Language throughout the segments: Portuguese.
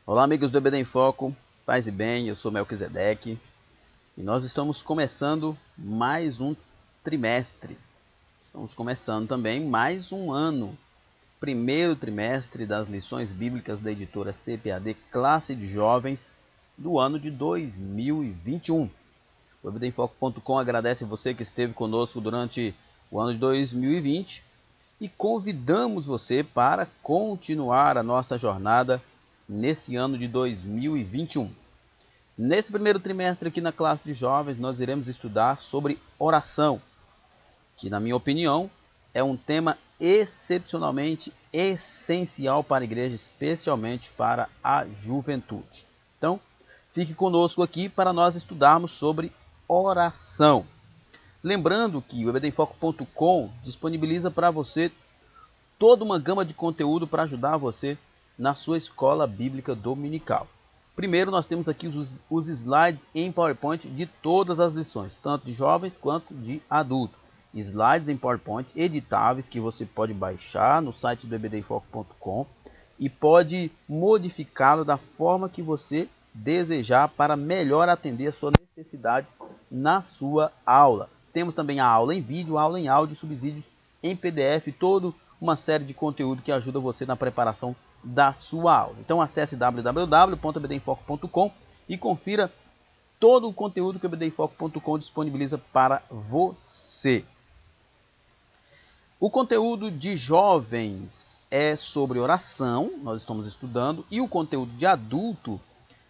Olá, amigos do EBD em Foco, paz e bem, eu sou Melquisedeque e nós estamos começando mais um trimestre. Estamos começando também mais um ano, primeiro trimestre das lições bíblicas da editora CPAD Classe de Jovens do ano de 2021. O EBDemfoco.com agradece você que esteve conosco durante o ano de 2020 e convidamos você para continuar a nossa jornada nesse ano de 2021. Nesse primeiro trimestre aqui na classe de jovens, nós iremos estudar sobre oração, que na minha opinião é um tema excepcionalmente essencial para a igreja, especialmente para a juventude. Então, fique conosco aqui para nós estudarmos sobre oração. Lembrando que o ebdemfoco.com disponibiliza para você toda uma gama de conteúdo para ajudar você na sua escola bíblica dominical. Primeiro, nós temos aqui os slides em PowerPoint de todas as lições, tanto de jovens quanto de adultos. Slides em PowerPoint editáveis que você pode baixar no site do ebdemfoco.com e pode modificá-lo da forma que você desejar para melhor atender a sua necessidade na sua aula. Temos também a aula em vídeo, aula em áudio, subsídios em PDF, todo uma série de conteúdo que ajuda você na preparação da sua aula. Então acesse www.ebdemfoco.com e confira todo o conteúdo que o ebdemfoco.com disponibiliza para você. O conteúdo de jovens é sobre oração, nós estamos estudando, e o conteúdo de adulto,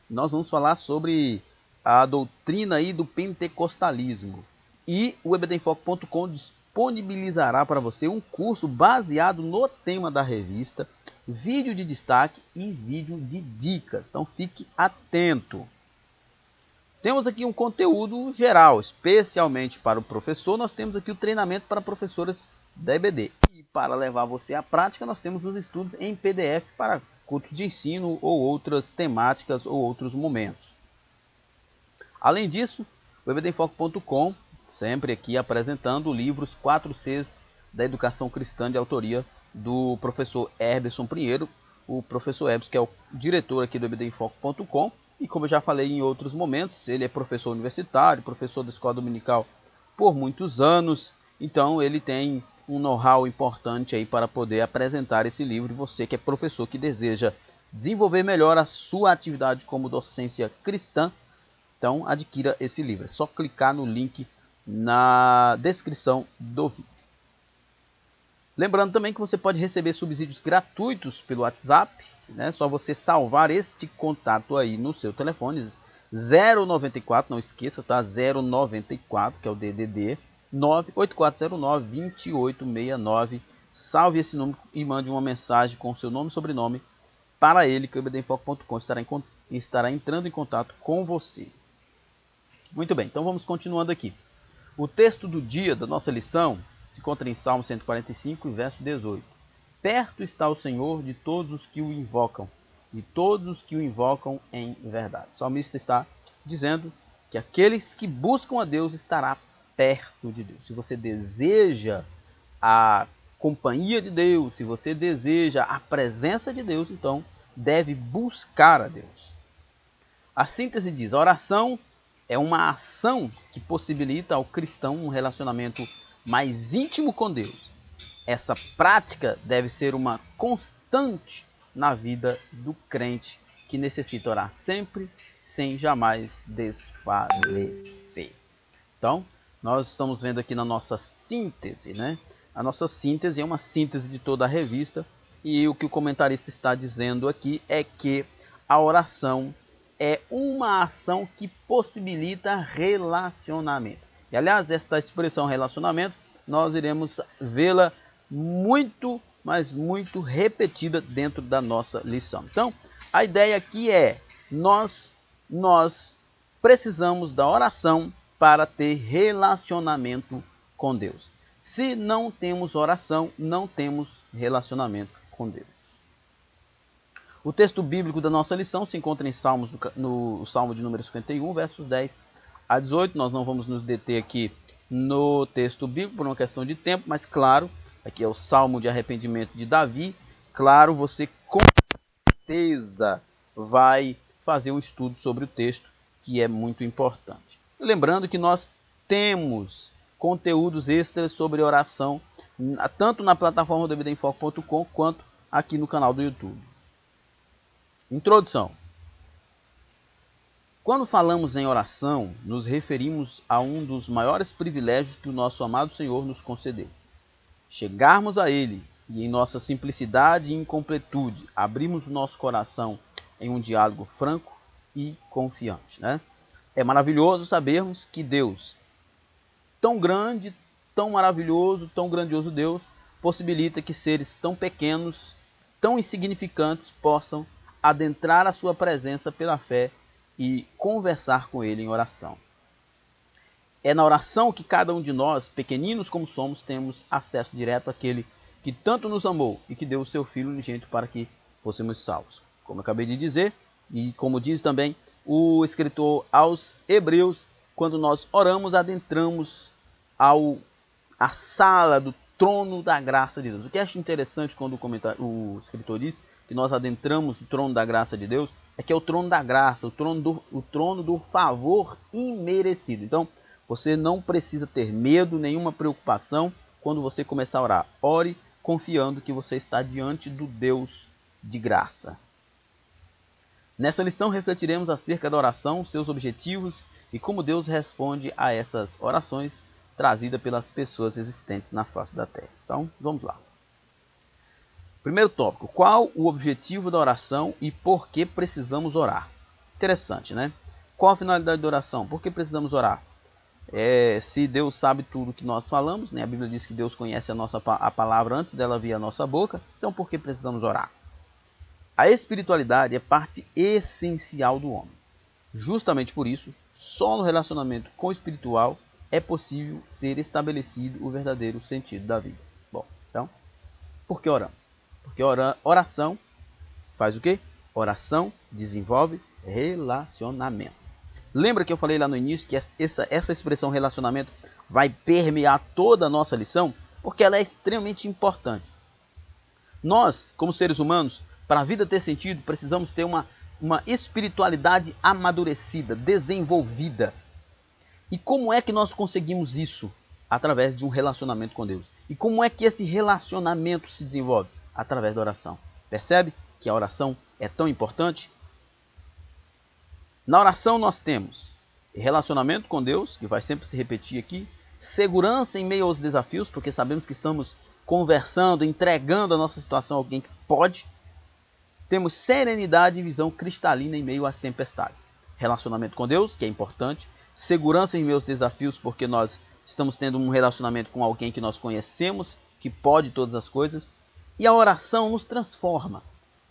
nós vamos falar sobre a doutrina aí do pentecostalismo. E o ebdemfoco.com disponibilizará para você um curso baseado no tema da revista, vídeo de destaque e vídeo de dicas. Então fique atento. Temos aqui um conteúdo geral, especialmente para o professor. Nós temos aqui o treinamento para professores da EBD. E para levar você à prática, nós temos os estudos em PDF para cultos de ensino ou outras temáticas ou outros momentos. Além disso, o ebdemfoco.com sempre aqui apresentando o livro Os 4 Cs da Educação Cristã, de autoria do professor Herberson Pinheiro, o professor Herberson, que é o diretor aqui do ebdemfoco.com, e como eu já falei em outros momentos, ele é professor universitário, professor da escola dominical por muitos anos, então ele tem um know-how importante aí para poder apresentar esse livro. Você que é professor, que deseja desenvolver melhor a sua atividade como docência cristã, então adquira esse livro. É só clicar no link na descrição do vídeo. Lembrando também que você pode receber subsídios gratuitos pelo WhatsApp, né? Só você salvar este contato aí no seu telefone, 094, não esqueça, tá? 094, que é o DDD, 98409-2869. Salve esse número e mande uma mensagem com seu nome e sobrenome para ele, que o ebdemfoco.com estará entrando em contato com você. Muito bem, então vamos continuando aqui. O texto do dia da nossa lição se encontra em Salmo 145, verso 18. Perto está o Senhor de todos os que o invocam, de todos os que o invocam em verdade. O salmista está dizendo que aqueles que buscam a Deus estará perto de Deus. Se você deseja a companhia de Deus, se você deseja a presença de Deus, então deve buscar a Deus. A síntese diz: a oração é uma ação que possibilita ao cristão um relacionamento mais íntimo com Deus. Essa prática deve ser uma constante na vida do crente, que necessita orar sempre, sem jamais desfalecer. Então, nós estamos vendo aqui na nossa síntese, né? A nossa síntese é uma síntese de toda a revista, e o que o comentarista está dizendo aqui é que a oração é uma ação que possibilita relacionamento. E aliás, esta expressão relacionamento, nós iremos vê-la muito, mas muito repetida dentro da nossa lição. Então, a ideia aqui é, nós precisamos da oração para ter relacionamento com Deus. Se não temos oração, não temos relacionamento com Deus. O texto bíblico da nossa lição se encontra em Salmos, no Salmo de número 51, versos 10 a 18. Nós não vamos nos deter aqui no texto bíblico por uma questão de tempo, mas claro, aqui é o Salmo de arrependimento de Davi. Claro, você com certeza vai fazer um estudo sobre o texto, que é muito importante. Lembrando que nós temos conteúdos extras sobre oração, tanto na plataforma do evidaemfoque.com quanto aqui no canal do YouTube. Introdução. Quando falamos em oração, nos referimos a um dos maiores privilégios que o nosso amado Senhor nos concedeu. Chegarmos a Ele e, em nossa simplicidade e incompletude, abrimos o nosso coração em um diálogo franco e confiante, né? É maravilhoso sabermos que Deus, tão grande, tão maravilhoso, tão grandioso Deus, possibilita que seres tão pequenos, tão insignificantes, possam adentrar a sua presença pela fé e conversar com Ele em oração. É na oração que cada um de nós, pequeninos como somos, temos acesso direto àquele que tanto nos amou e que deu o seu Filho unigênito para que fôssemos salvos. Como eu acabei de dizer, e como diz também o escritor aos Hebreus, quando nós oramos, adentramos a sala do trono da graça de Deus. O que eu acho interessante quando o escritor diz que nós adentramos o trono da graça de Deus, é que é o trono da graça, o trono do favor imerecido. Então, você não precisa ter medo, nenhuma preocupação quando você começar a orar. Ore confiando que você está diante do Deus de graça. Nessa lição refletiremos acerca da oração, seus objetivos e como Deus responde a essas orações trazidas pelas pessoas existentes na face da terra. Então, vamos lá. Primeiro tópico, qual o objetivo da oração e por que precisamos orar? Interessante, né? Qual a finalidade da oração? Por que precisamos orar? Se Deus sabe tudo que nós falamos, né? A Bíblia diz que Deus conhece a palavra antes dela vir à nossa boca, então por que precisamos orar? A espiritualidade é parte essencial do homem. Justamente por isso, só no relacionamento com o espiritual é possível ser estabelecido o verdadeiro sentido da vida. Bom, então, por que oramos? Porque oração faz o quê? Oração desenvolve relacionamento. Lembra que eu falei lá no início que essa expressão relacionamento vai permear toda a nossa lição? Porque ela é extremamente importante. Nós, como seres humanos, para a vida ter sentido, precisamos ter uma espiritualidade amadurecida, desenvolvida. E como é que nós conseguimos isso? Através de um relacionamento com Deus. E como é que esse relacionamento se desenvolve? Através da oração. Percebe que a oração é tão importante? Na oração nós temos relacionamento com Deus, que vai sempre se repetir aqui, segurança em meio aos desafios, porque sabemos que estamos conversando, entregando a nossa situação a alguém que pode. Temos serenidade e visão cristalina em meio às tempestades. Relacionamento com Deus, que é importante, segurança em meio aos desafios, porque nós estamos tendo um relacionamento com alguém que nós conhecemos, que pode todas as coisas, e a oração nos transforma.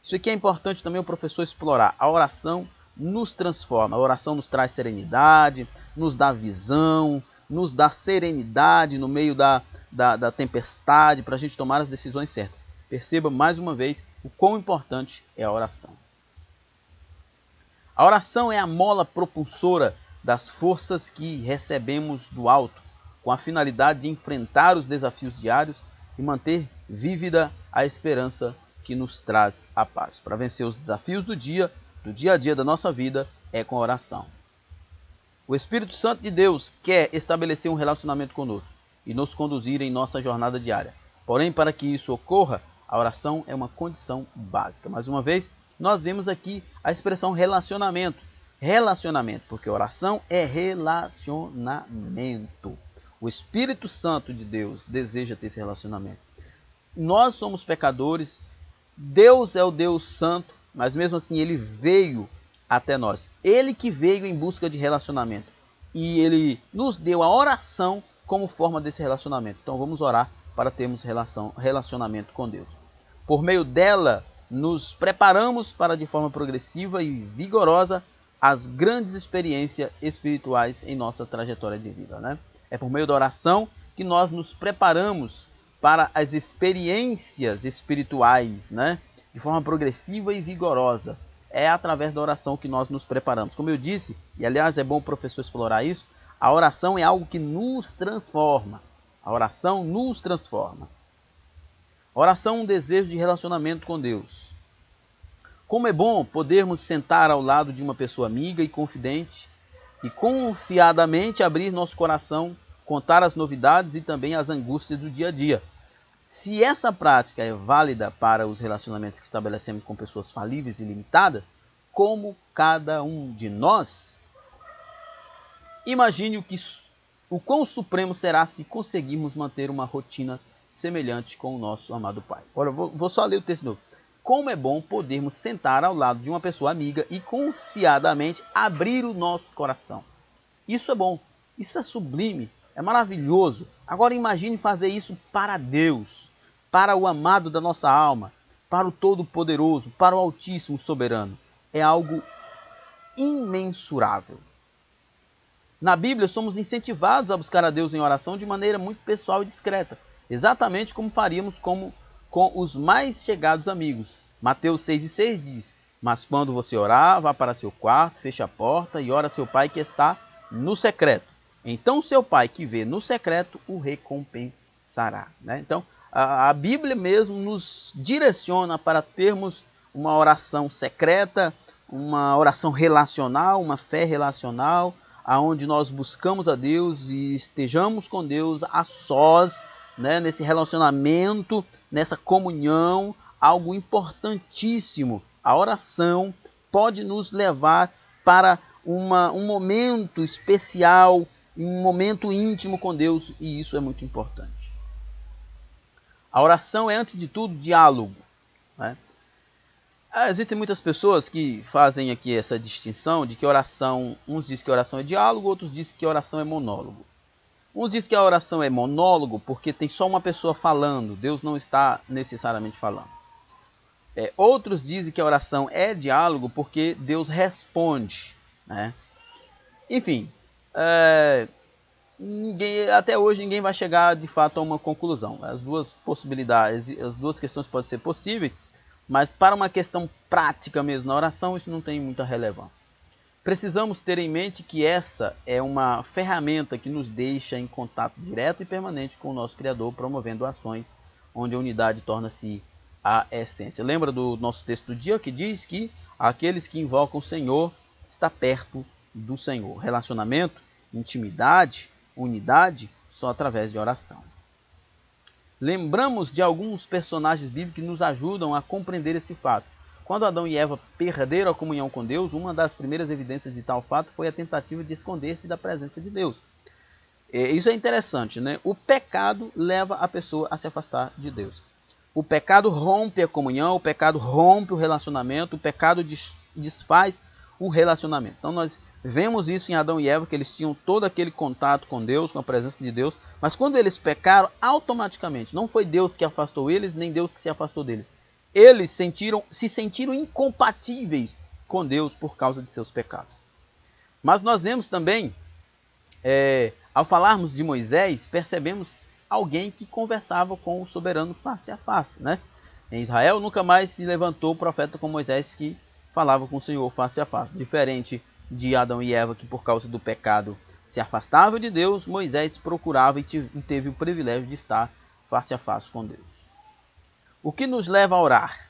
Isso aqui é importante também o professor explorar. A oração nos transforma. A oração nos traz serenidade, nos dá visão, nos dá serenidade no meio da tempestade para a gente tomar as decisões certas. Perceba mais uma vez o quão importante é a oração. A oração é a mola propulsora das forças que recebemos do alto, com a finalidade de enfrentar os desafios diários e manter vívida a esperança que nos traz a paz. Para vencer os desafios do dia a dia da nossa vida é com a oração. O Espírito Santo de Deus quer estabelecer um relacionamento conosco e nos conduzir em nossa jornada diária. Porém, para que isso ocorra, a oração é uma condição básica. Mais uma vez, nós vemos aqui a expressão relacionamento. Relacionamento, porque oração é relacionamento. O Espírito Santo de Deus deseja ter esse relacionamento. Nós somos pecadores, Deus é o Deus Santo, mas mesmo assim ele veio até nós. Ele que veio em busca de relacionamento. E ele nos deu a oração como forma desse relacionamento. Então vamos orar para termos relacionamento com Deus. Por meio dela, nos preparamos para, de forma progressiva e vigorosa, as grandes experiências espirituais em nossa trajetória de vida, né? É por meio da oração que nós nos preparamos para as experiências espirituais, né? De forma progressiva e vigorosa. É através da oração que nós nos preparamos. Como eu disse, e aliás é bom o professor explorar isso, a oração é algo que nos transforma. A oração nos transforma. A oração é um desejo de relacionamento com Deus. Como é bom podermos sentar ao lado de uma pessoa amiga e confidente e confiadamente abrir nosso coração, contar as novidades e também as angústias do dia a dia. Se essa prática é válida para os relacionamentos que estabelecemos com pessoas falíveis e limitadas, como cada um de nós, imagine o quão supremo será se conseguirmos manter uma rotina semelhante com o nosso amado Pai. Olha, vou só ler o texto de novo. Como é bom podermos sentar ao lado de uma pessoa amiga e confiadamente abrir o nosso coração. Isso é bom, isso é sublime, é maravilhoso. Agora imagine fazer isso para Deus, para o amado da nossa alma, para o Todo-Poderoso, para o Altíssimo Soberano. É algo imensurável. Na Bíblia, somos incentivados a buscar a Deus em oração de maneira muito pessoal e discreta, exatamente como faríamos com os mais chegados amigos. Mateus 6,6 diz: mas quando você orar, vá para seu quarto, feche a porta e ora a seu pai que está no secreto. Então seu pai que vê no secreto o recompensará. Então a Bíblia mesmo nos direciona para termos uma oração secreta, uma oração relacional, uma fé relacional, aonde nós buscamos a Deus e estejamos com Deus a sós, nesse relacionamento, nessa comunhão, algo importantíssimo. A oração pode nos levar para um momento especial, um momento íntimo com Deus, e isso é muito importante. A oração é, antes de tudo, diálogo. Existem muitas pessoas que fazem aqui essa distinção de que oração, uns dizem que oração é diálogo, outros dizem que oração é monólogo. Uns dizem que a oração é monólogo porque tem só uma pessoa falando, Deus não está necessariamente falando. Outros dizem que a oração é diálogo porque Deus responde. Enfim, até hoje ninguém vai chegar de fato a uma conclusão. As duas possibilidades, as duas questões podem ser possíveis, mas para uma questão prática mesmo na oração, isso não tem muita relevância. Precisamos ter em mente que essa é uma ferramenta que nos deixa em contato direto e permanente com o nosso Criador, promovendo ações onde a unidade torna-se a essência. Lembra do nosso texto do dia que diz que aqueles que invocam o Senhor está perto do Senhor. Relacionamento, intimidade, unidade, só através de oração. Lembramos de alguns personagens bíblicos que nos ajudam a compreender esse fato. Quando Adão e Eva perderam a comunhão com Deus, uma das primeiras evidências de tal fato foi a tentativa de esconder-se da presença de Deus. Isso é interessante, O pecado leva a pessoa a se afastar de Deus. O pecado rompe a comunhão, o pecado rompe o relacionamento, o pecado desfaz o relacionamento. Então nós vemos isso em Adão e Eva, que eles tinham todo aquele contato com Deus, com a presença de Deus, mas quando eles pecaram, automaticamente, não foi Deus que afastou eles, nem Deus que se afastou deles. Eles se sentiram incompatíveis com Deus por causa de seus pecados. Mas nós vemos também, ao falarmos de Moisés, percebemos alguém que conversava com o soberano face a face. Em Israel nunca mais se levantou o profeta como Moisés que falava com o Senhor face a face. Diferente de Adão e Eva, que por causa do pecado se afastavam de Deus, Moisés procurava e teve o privilégio de estar face a face com Deus. O que nos leva a orar?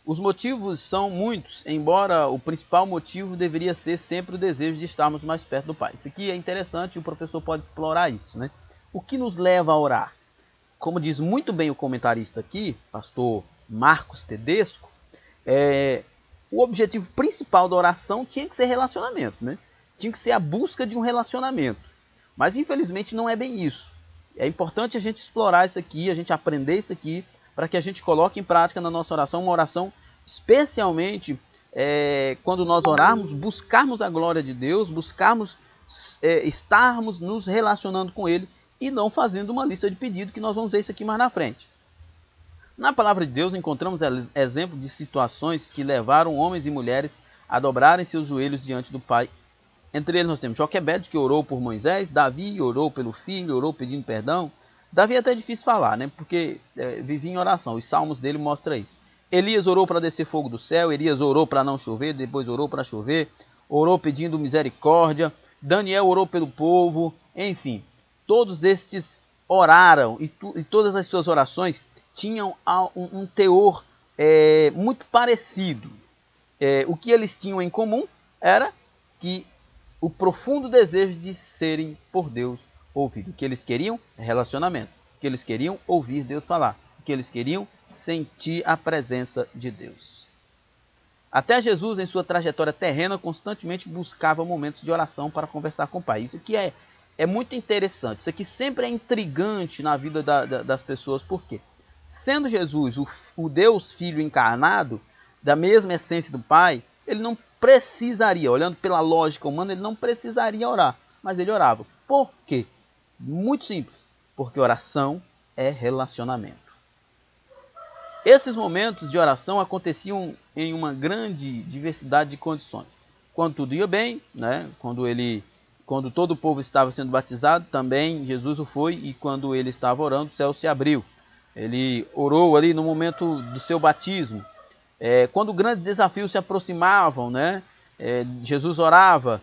Os motivos são muitos, embora o principal motivo deveria ser sempre o desejo de estarmos mais perto do Pai. Isso aqui é interessante e o professor pode explorar isso. O que nos leva a orar? Como diz muito bem o comentarista aqui, pastor Marcos Tedesco, o objetivo principal da oração tinha que ser relacionamento, Tinha que ser a busca de um relacionamento. Mas infelizmente não é bem isso. É importante a gente explorar isso aqui, a gente aprender isso aqui, para que a gente coloque em prática na nossa oração, uma oração especialmente quando nós orarmos, buscarmos a glória de Deus, buscarmos estarmos nos relacionando com Ele e não fazendo uma lista de pedidos, que nós vamos ver isso aqui mais na frente. Na palavra de Deus encontramos exemplos de situações que levaram homens e mulheres a dobrarem seus joelhos diante do Pai. Entre eles nós temos Joquebede, que orou por Moisés, Davi orou pelo filho, orou pedindo perdão. Davi é até difícil falar, porque vivia em oração, os salmos dele mostram isso. Elias orou para descer fogo do céu, Elias orou para não chover, depois orou para chover, orou pedindo misericórdia, Daniel orou pelo povo, enfim. Todos estes oraram e todas as suas orações tinham um teor muito parecido. O que eles tinham em comum era que o profundo desejo de serem por Deus ouvidos. O que eles queriam? Relacionamento. O que eles queriam? Ouvir Deus falar. O que eles queriam? Sentir a presença de Deus. Até Jesus, em sua trajetória terrena, constantemente buscava momentos de oração para conversar com o Pai. Isso aqui é muito interessante. Isso aqui sempre é intrigante na vida das pessoas. Por quê? Sendo Jesus o Deus Filho encarnado, da mesma essência do Pai, ele não precisaria, olhando pela lógica humana, ele não precisaria orar. Mas ele orava. Por quê? Muito simples. Porque oração é relacionamento. Esses momentos de oração aconteciam em uma grande diversidade de condições. Quando tudo ia bem, né? Quando todo o povo estava sendo batizado, também Jesus o foi, e quando ele estava orando, o céu se abriu. Ele orou ali no momento do seu batismo. Quando grandes desafios se aproximavam, né? Jesus orava.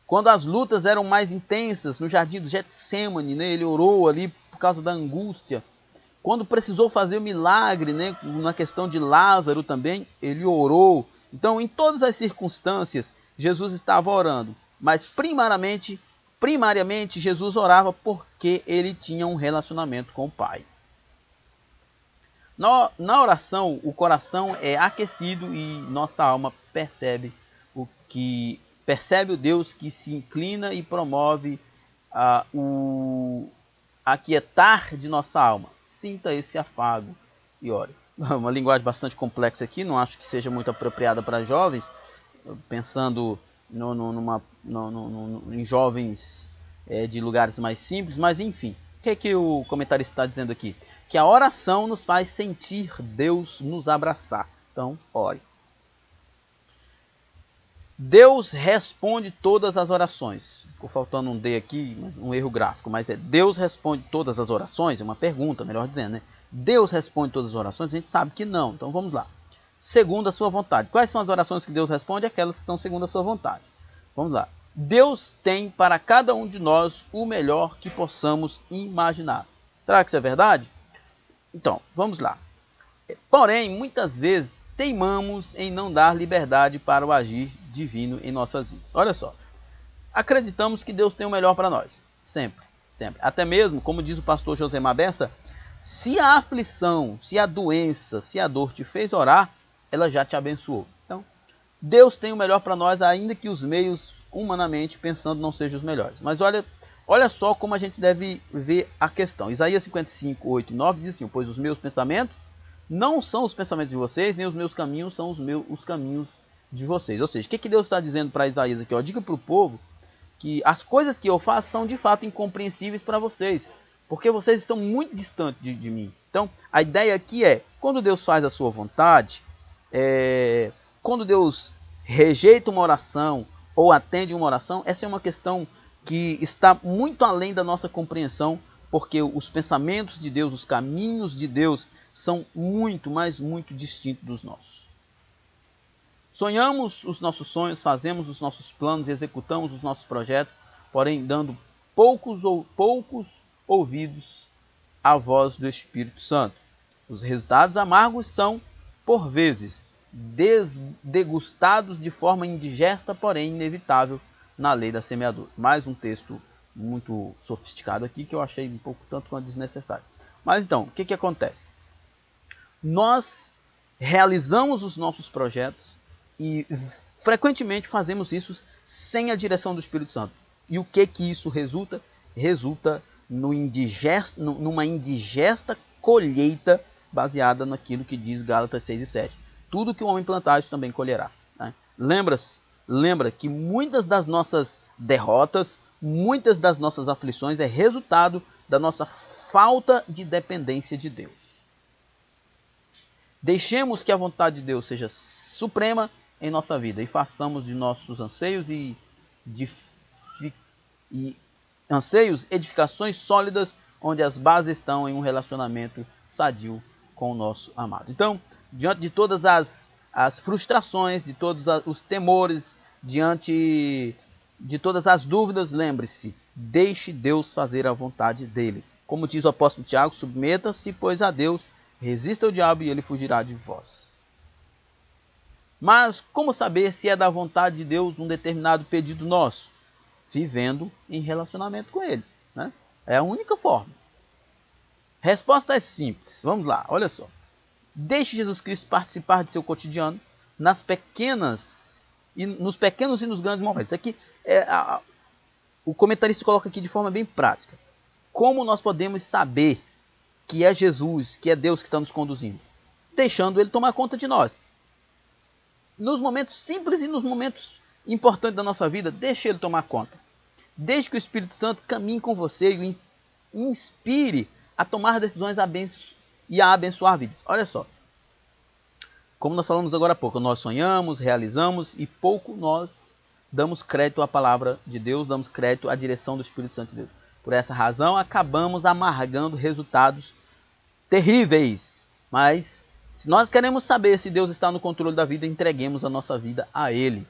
Quando as lutas eram mais intensas, no jardim do Getsêmani, né? Ele orou ali por causa da angústia. Quando precisou fazer o milagre, né, na questão de Lázaro também, ele orou. Então, em todas as circunstâncias, Jesus estava orando. Mas, primariamente, Jesus orava porque ele tinha um relacionamento com o Pai. Na oração, o coração é aquecido e nossa alma percebe o Deus que se inclina e promove o aquietar de nossa alma. Sinta esse afago e ore. Uma linguagem bastante complexa aqui, não acho que seja muito apropriada para jovens, pensando em jovens de lugares mais simples, mas enfim. O que o comentarista está dizendo aqui? Que a oração nos faz sentir Deus nos abraçar. Então, ore. Deus responde todas as orações. Ficou faltando um D aqui, um erro gráfico, mas Deus responde todas as orações? É uma pergunta, melhor dizendo, né? Deus responde todas as orações? A gente sabe que não, então vamos lá. Segundo a sua vontade. Quais são as orações que Deus responde? Aquelas que são segundo a sua vontade. Vamos lá. Deus tem para cada um de nós o melhor que possamos imaginar. Será que isso é verdade? Então, vamos lá. Porém, muitas vezes, teimamos em não dar liberdade para o agir divino em nossas vidas. Olha só, acreditamos que Deus tem o melhor para nós, sempre, sempre. Até mesmo, como diz o pastor Josemar Bessa, se a aflição, se a doença, se a dor te fez orar, ela já te abençoou. Então, Deus tem o melhor para nós, ainda que os meios, humanamente pensando, não sejam os melhores. Mas olha só como a gente deve ver a questão. Isaías 55, 8 e 9 diz assim: pois os meus pensamentos não são os pensamentos de vocês, nem os meus caminhos são os caminhos de vocês. Ou seja, o que Deus está dizendo para Isaías aqui? Diga para o povo que as coisas que eu faço são de fato incompreensíveis para vocês, porque vocês estão muito distantes de mim. Então, a ideia aqui é, quando Deus faz a sua vontade, quando Deus rejeita uma oração ou atende uma oração, essa é uma questão que está muito além da nossa compreensão, porque os pensamentos de Deus, os caminhos de Deus são muito, mas muito distintos dos nossos. Sonhamos os nossos sonhos, fazemos os nossos planos, executamos os nossos projetos, porém dando poucos ouvidos à voz do Espírito Santo. Os resultados amargos são, por vezes, degustados de forma indigesta, porém inevitável na lei da semeadura. Mais um texto muito sofisticado aqui que eu achei um pouco tanto quanto desnecessário. Mas então, o que acontece? Nós realizamos os nossos projetos e frequentemente fazemos isso sem a direção do Espírito Santo. E o que isso resulta? Resulta numa indigesta colheita baseada naquilo que diz Gálatas 6 e 7. Tudo que o homem plantar, isso também colherá. Né? Lembra que muitas das nossas derrotas, muitas das nossas aflições é resultado da nossa falta de dependência de Deus. Deixemos que a vontade de Deus seja suprema em nossa vida e façamos de nossos anseios edificações sólidas, onde as bases estão em um relacionamento sadio com o nosso amado. Então, diante de todas as frustrações, de todos os temores, diante de todas as dúvidas, lembre-se, deixe Deus fazer a vontade dele. Como diz o apóstolo Tiago, submeta-se, pois, a Deus, resista ao diabo e ele fugirá de vós. Mas como saber se é da vontade de Deus um determinado pedido nosso? Vivendo em relacionamento com Ele, né? É a única forma. Resposta é simples. Vamos lá, olha só. Deixe Jesus Cristo participar de seu cotidiano nos pequenos e nos grandes momentos. Aqui o comentarista coloca aqui de forma bem prática. Como nós podemos saber que é Jesus, que é Deus que está nos conduzindo? Deixando Ele tomar conta de nós. Nos momentos simples e nos momentos importantes da nossa vida, deixe Ele tomar conta. Deixe que o Espírito Santo caminhe com você e o inspire a tomar decisões e a abençoar vidas. Olha só. Como nós falamos agora há pouco, nós sonhamos, realizamos e pouco nós damos crédito à palavra de Deus, damos crédito à direção do Espírito Santo de Deus. Por essa razão, acabamos amargando resultados terríveis. Mas, se nós queremos saber se Deus está no controle da vida, entreguemos a nossa vida a Ele.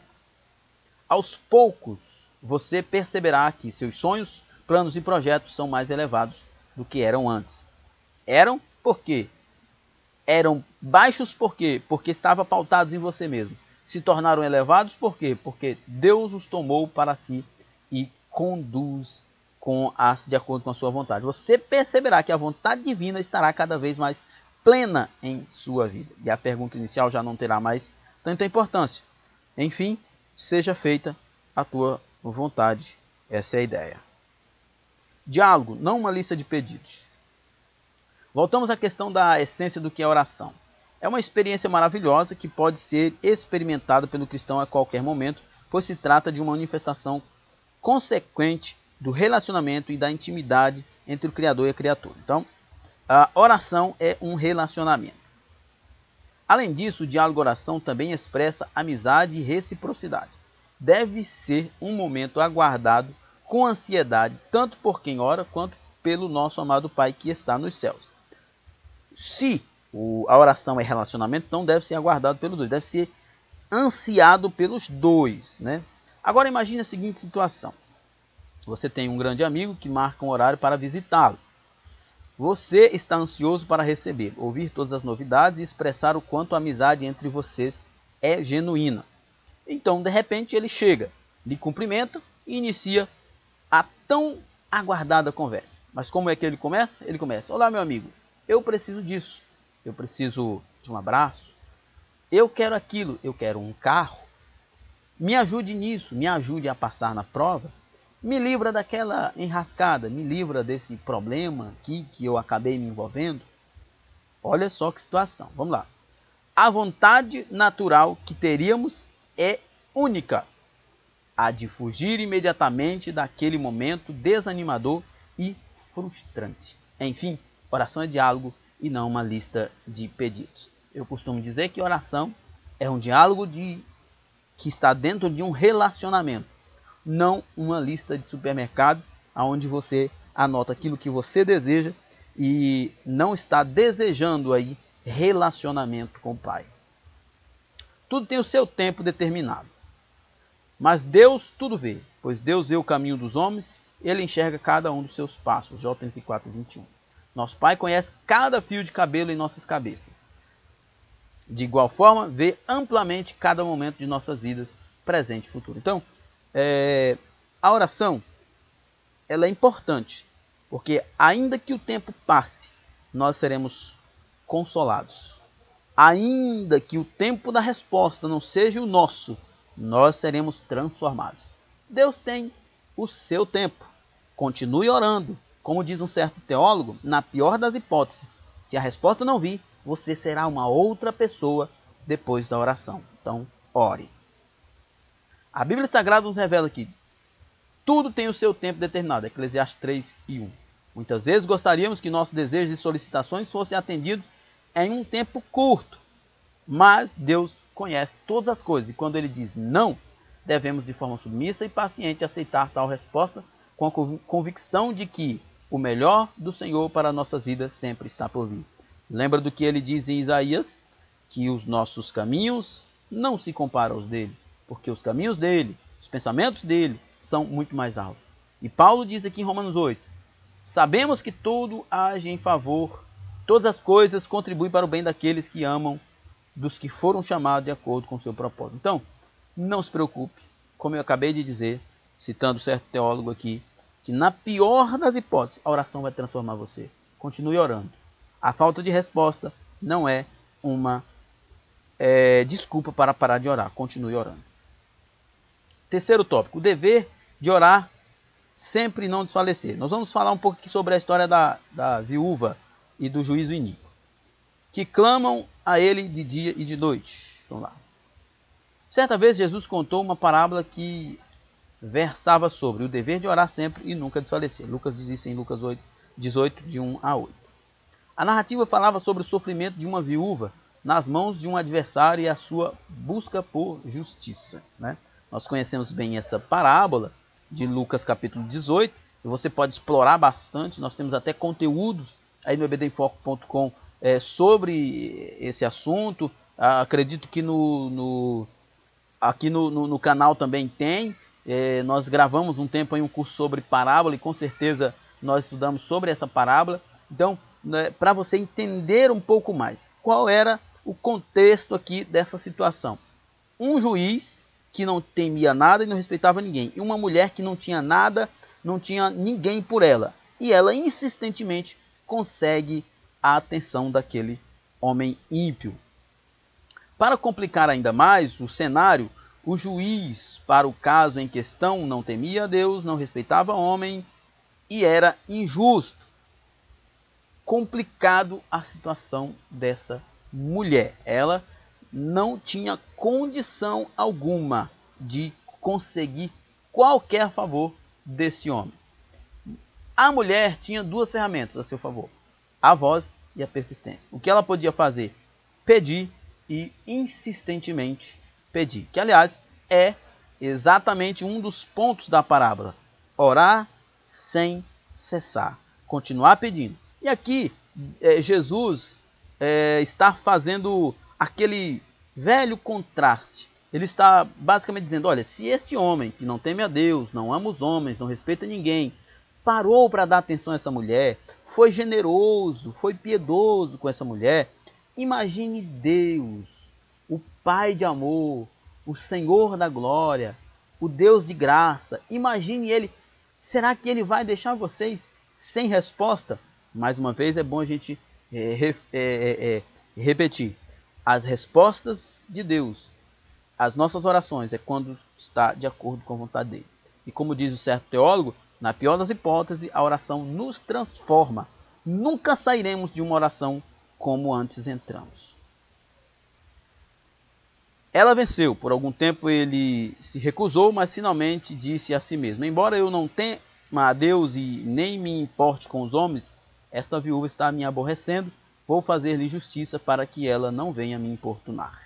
Aos poucos, você perceberá que seus sonhos, planos e projetos são mais elevados do que eram antes. Eram por quê? Eram baixos por quê? Porque estavam pautados em você mesmo. Se tornaram elevados por quê? Porque Deus os tomou para si e conduz de acordo com a sua vontade. Você perceberá que a vontade divina estará cada vez mais plena em sua vida. E a pergunta inicial já não terá mais tanta importância. Enfim, seja feita a tua vontade. Essa é a ideia. Diálogo, não uma lista de pedidos. Voltamos à questão da essência do que é oração. É uma experiência maravilhosa que pode ser experimentada pelo cristão a qualquer momento, pois se trata de uma manifestação consequente do relacionamento e da intimidade entre o Criador e a criatura. Então, a oração é um relacionamento. Além disso, o diálogo-oração também expressa amizade e reciprocidade. Deve ser um momento aguardado com ansiedade, tanto por quem ora, quanto pelo nosso amado Pai que está nos céus. Se a oração é relacionamento, então deve ser aguardado pelos dois, deve ser ansiado pelos dois, né? Agora imagine a seguinte situação. Você tem um grande amigo que marca um horário para visitá-lo. Você está ansioso para recebê-lo, ouvir todas as novidades e expressar o quanto a amizade entre vocês é genuína. Então, de repente, ele chega, lhe cumprimenta e inicia a tão aguardada conversa. Mas como é que ele começa? Ele começa: olá, meu amigo, eu preciso disso, eu preciso de um abraço, eu quero aquilo, eu quero um carro, me ajude nisso, me ajude a passar na prova, me livra daquela enrascada, me livra desse problema aqui que eu acabei me envolvendo. Olha só que situação, vamos lá. A vontade natural que teríamos é única, a de fugir imediatamente daquele momento desanimador e frustrante. Enfim, oração é diálogo e não uma lista de pedidos. Eu costumo dizer que oração é um diálogo que está dentro de um relacionamento, não uma lista de supermercado onde você anota aquilo que você deseja e não está desejando aí relacionamento com o Pai. Tudo tem o seu tempo determinado. Mas Deus tudo vê, pois Deus vê o caminho dos homens, Ele enxerga cada um dos seus passos. Jó 34, 21. Nosso Pai conhece cada fio de cabelo em nossas cabeças. De igual forma, vê amplamente cada momento de nossas vidas, presente e futuro. Então, a oração ela é importante, porque ainda que o tempo passe, nós seremos consolados. Ainda que o tempo da resposta não seja o nosso, nós seremos transformados. Deus tem o seu tempo. Continue orando. Como diz um certo teólogo, na pior das hipóteses, se a resposta não vir, você será uma outra pessoa depois da oração. Então, ore. A Bíblia Sagrada nos revela que tudo tem o seu tempo determinado. Eclesiastes 3 e 1. Muitas vezes gostaríamos que nossos desejos e solicitações fossem atendidos em um tempo curto. Mas Deus conhece todas as coisas. E quando Ele diz não, devemos de forma submissa e paciente aceitar tal resposta com a convicção de que o melhor do Senhor para nossas vidas sempre está por vir. Lembra do que Ele diz em Isaías? Que os nossos caminhos não se comparam aos dele, porque os caminhos dele, os pensamentos dele, são muito mais altos. E Paulo diz aqui em Romanos 8, sabemos que tudo age em favor, todas as coisas contribuem para o bem daqueles que amam dos que foram chamados de acordo com o seu propósito. Então, não se preocupe, como eu acabei de dizer, citando certo teólogo aqui, que na pior das hipóteses, a oração vai transformar você. Continue orando. A falta de resposta não é uma desculpa para parar de orar. Continue orando. Terceiro tópico, o dever de orar sempre e não desfalecer. Nós vamos falar um pouco aqui sobre a história da viúva e do juízo iníquo, que clamam a ele de dia e de noite. Vamos lá. Certa vez Jesus contou uma parábola que versava sobre o dever de orar sempre e nunca desfalecer. Lucas diz isso em Lucas 18, de 1 a 8. A narrativa falava sobre o sofrimento de uma viúva nas mãos de um adversário e a sua busca por justiça, né? Nós conhecemos bem essa parábola de Lucas capítulo 18, e você pode explorar bastante. Nós temos até conteúdos aí no ebdenfoco.com sobre esse assunto. Acredito que aqui no canal também tem. Nós gravamos um tempo aí um curso sobre parábola e com certeza nós estudamos sobre essa parábola. Então, né, para você entender um pouco mais, qual era o contexto aqui dessa situação? Um juiz que não temia nada e não respeitava ninguém, e uma mulher que não tinha nada, não tinha ninguém por ela, e ela insistentemente consegue a atenção daquele homem ímpio. Para complicar ainda mais o cenário, o juiz, para o caso em questão, não temia a Deus, não respeitava homem e era injusto. Complicado a situação dessa mulher. Ela não tinha condição alguma de conseguir qualquer favor desse homem. A mulher tinha duas ferramentas a seu favor: a voz e a persistência. O que ela podia fazer? Pedir e insistentemente pedir. Que, aliás, é exatamente um dos pontos da parábola. Orar sem cessar. Continuar pedindo. E aqui, Jesus está fazendo aquele velho contraste. Ele está basicamente dizendo, olha, se este homem que não teme a Deus, não ama os homens, não respeita ninguém, parou para dar atenção a essa mulher, foi generoso, foi piedoso com essa mulher, imagine Deus, o Pai de amor, o Senhor da glória, o Deus de graça. Imagine ele. Será que ele vai deixar vocês sem resposta? Mais uma vez é bom a gente repetir. As respostas de Deus, as nossas orações, é quando está de acordo com a vontade dele. E como diz o certo teólogo, na pior das hipóteses, a oração nos transforma. Nunca sairemos de uma oração como antes entramos. Ela venceu. Por algum tempo ele se recusou, mas finalmente disse a si mesmo: embora eu não tema a Deus e nem me importe com os homens, esta viúva está me aborrecendo, vou fazer-lhe justiça para que ela não venha me importunar.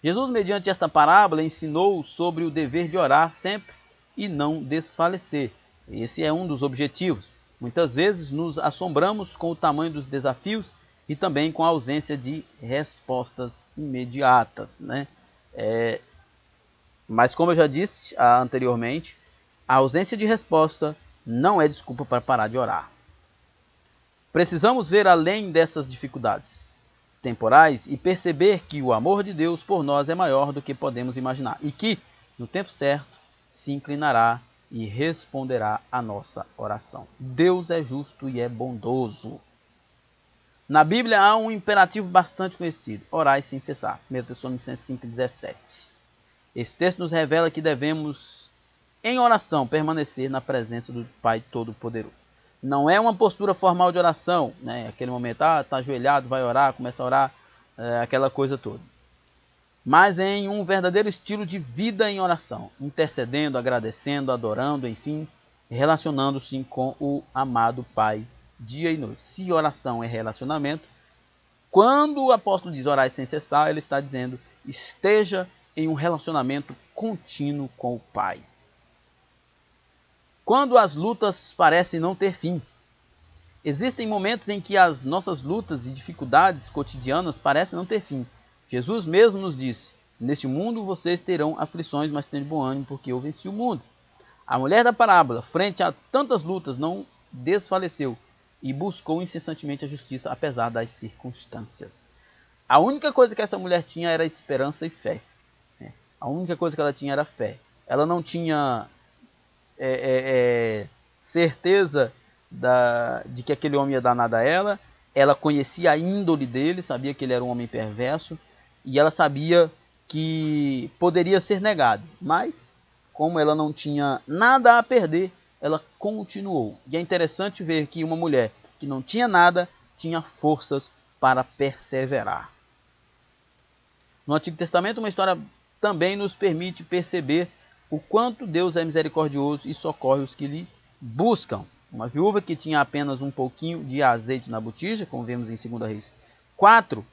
Jesus, mediante essa parábola, ensinou sobre o dever de orar sempre e não desfalecer. Esse é um dos objetivos. Muitas vezes nos assombramos com o tamanho dos desafios e também com a ausência de respostas imediatas, né? Mas como eu já disse anteriormente, a ausência de resposta não é desculpa para parar de orar. Precisamos ver além dessas dificuldades temporais e perceber que o amor de Deus por nós é maior do que podemos imaginar e que, no tempo certo, se inclinará e responderá a nossa oração. Deus é justo e é bondoso. Na Bíblia há um imperativo bastante conhecido: orai sem cessar. 1 Tessalonicenses 5,17. Esse texto nos revela que devemos, em oração, permanecer na presença do Pai Todo-Poderoso. Não é uma postura formal de oração, né? Aquele momento, está ajoelhado, vai orar, começa a orar, aquela coisa toda. Mas em um verdadeiro estilo de vida em oração, intercedendo, agradecendo, adorando, enfim, relacionando-se com o amado Pai dia e noite. Se oração é relacionamento, quando o apóstolo diz orar sem cessar, ele está dizendo esteja em um relacionamento contínuo com o Pai. Quando as lutas parecem não ter fim. Existem momentos em que as nossas lutas e dificuldades cotidianas parecem não ter fim. Jesus mesmo nos disse: neste mundo vocês terão aflições, mas tenham bom ânimo, porque eu venci o mundo. A mulher da parábola, frente a tantas lutas, não desfaleceu e buscou incessantemente a justiça, apesar das circunstâncias. A única coisa que essa mulher tinha era esperança e fé. A única coisa que ela tinha era fé. Ela não tinha certeza de que aquele homem ia dar nada a ela. Ela conhecia a índole dele, sabia que ele era um homem perverso. E ela sabia que poderia ser negado. Mas, como ela não tinha nada a perder, ela continuou. E é interessante ver que uma mulher que não tinha nada, tinha forças para perseverar. No Antigo Testamento, uma história também nos permite perceber o quanto Deus é misericordioso e socorre os que lhe buscam. Uma viúva que tinha apenas um pouquinho de azeite na botija, como vemos em 2 Reis 4,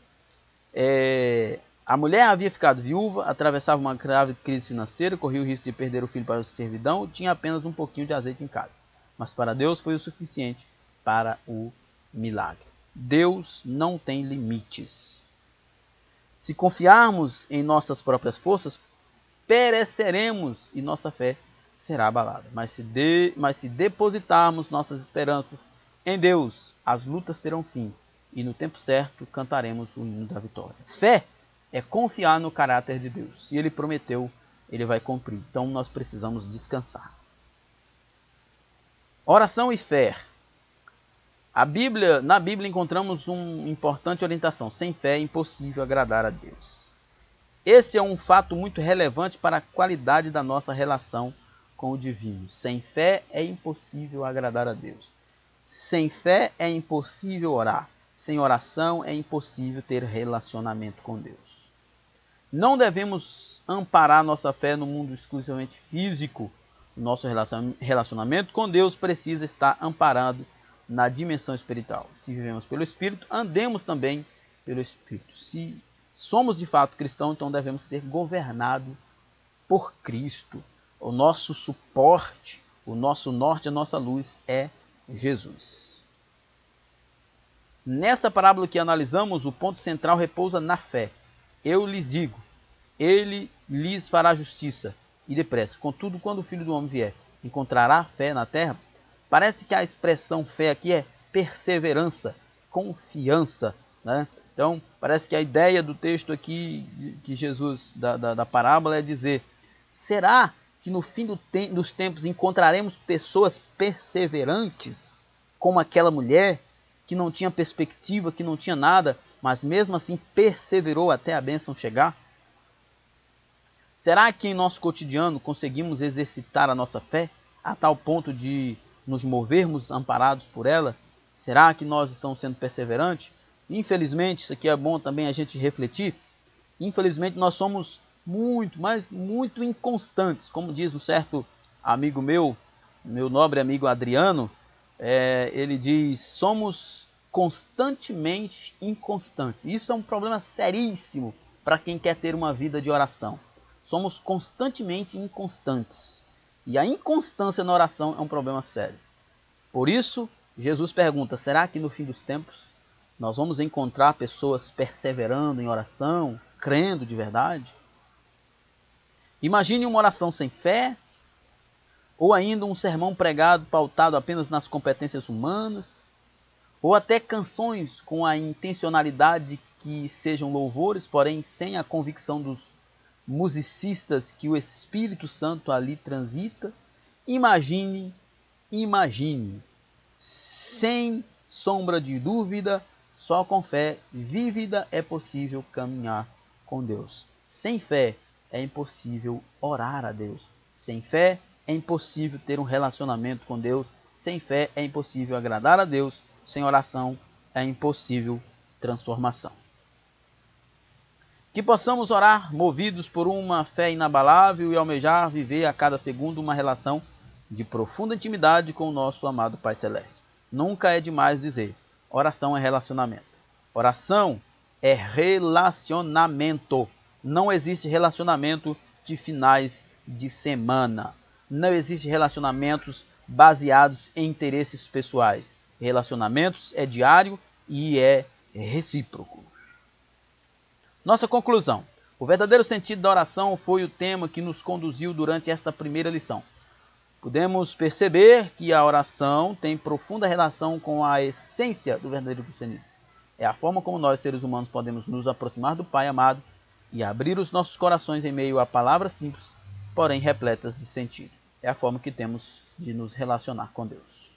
a mulher havia ficado viúva, atravessava uma grave crise financeira, corria o risco de perder o filho para a servidão, tinha apenas um pouquinho de azeite em casa. Mas para Deus foi o suficiente para o milagre. Deus não tem limites. Se confiarmos em nossas próprias forças, pereceremos e nossa fé será abalada. Mas se depositarmos nossas esperanças em Deus, as lutas terão fim e no tempo certo cantaremos o hino da vitória. Fé é confiar no caráter de Deus. Se Ele prometeu, Ele vai cumprir. Então nós precisamos descansar. Oração e fé. Na Bíblia encontramos uma importante orientação. Sem fé é impossível agradar a Deus. Esse é um fato muito relevante para a qualidade da nossa relação com o divino. Sem fé é impossível agradar a Deus. Sem fé é impossível orar. Sem oração é impossível ter relacionamento com Deus. Não devemos amparar nossa fé no mundo exclusivamente físico. O nosso relacionamento com Deus precisa estar amparado na dimensão espiritual. Se vivemos pelo Espírito, andemos também pelo Espírito. Se somos de fato cristãos, então devemos ser governados por Cristo. O nosso suporte, o nosso norte, a nossa luz é Jesus. Nessa parábola que analisamos, o ponto central repousa na fé. Eu lhes digo, Ele lhes fará justiça e depressa. Contudo, quando o Filho do Homem vier, encontrará fé na terra? Parece que a expressão fé aqui é perseverança, confiança, né? Então, parece que a ideia do texto aqui, que Jesus, da parábola, é dizer, será que no fim dos tempos encontraremos pessoas perseverantes, como aquela mulher, que não tinha perspectiva, que não tinha nada, mas mesmo assim perseverou até a bênção chegar? Será que em nosso cotidiano conseguimos exercitar a nossa fé a tal ponto de nos movermos amparados por ela? Será que nós estamos sendo perseverantes? Infelizmente, isso aqui é bom também a gente refletir. Infelizmente, nós somos muito, mas muito inconstantes. Como diz um certo amigo meu nobre amigo Adriano, ele diz, somos constantemente inconstantes. Isso é um problema seríssimo para quem quer ter uma vida de oração. Somos constantemente inconstantes. E a inconstância na oração é um problema sério. Por isso, Jesus pergunta, será que no fim dos tempos nós vamos encontrar pessoas perseverando em oração, crendo de verdade? Imagine uma oração sem fé, ou ainda um sermão pregado pautado apenas nas competências humanas, ou até canções com a intencionalidade que sejam louvores, porém sem a convicção dos musicistas que o Espírito Santo ali transita. Imagine, sem sombra de dúvida, só com fé vívida é possível caminhar com Deus. Sem fé é impossível orar a Deus. Sem fé é impossível ter um relacionamento com Deus. Sem fé é impossível agradar a Deus. Sem oração é impossível transformação. Que possamos orar movidos por uma fé inabalável e almejar viver a cada segundo uma relação de profunda intimidade com o nosso amado Pai Celeste. Nunca é demais dizer, oração é relacionamento. Oração é relacionamento. Não existe relacionamento de finais de semana. Não existe relacionamentos baseados em interesses pessoais. Relacionamentos é diário e é recíproco. Nossa conclusão. O verdadeiro sentido da oração foi o tema que nos conduziu durante esta primeira lição. Podemos perceber que a oração tem profunda relação com a essência do verdadeiro cristianismo. É a forma como nós, seres humanos, podemos nos aproximar do Pai amado e abrir os nossos corações em meio a palavras simples, porém repletas de sentido. É a forma que temos de nos relacionar com Deus.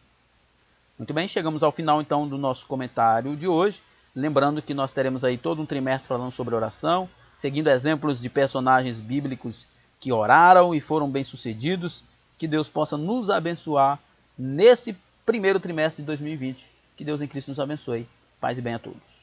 Muito bem, chegamos ao final então do nosso comentário de hoje. Lembrando que nós teremos aí todo um trimestre falando sobre oração, seguindo exemplos de personagens bíblicos que oraram e foram bem-sucedidos. Que Deus possa nos abençoar nesse primeiro trimestre de 2020. Que Deus em Cristo nos abençoe. Paz e bem a todos.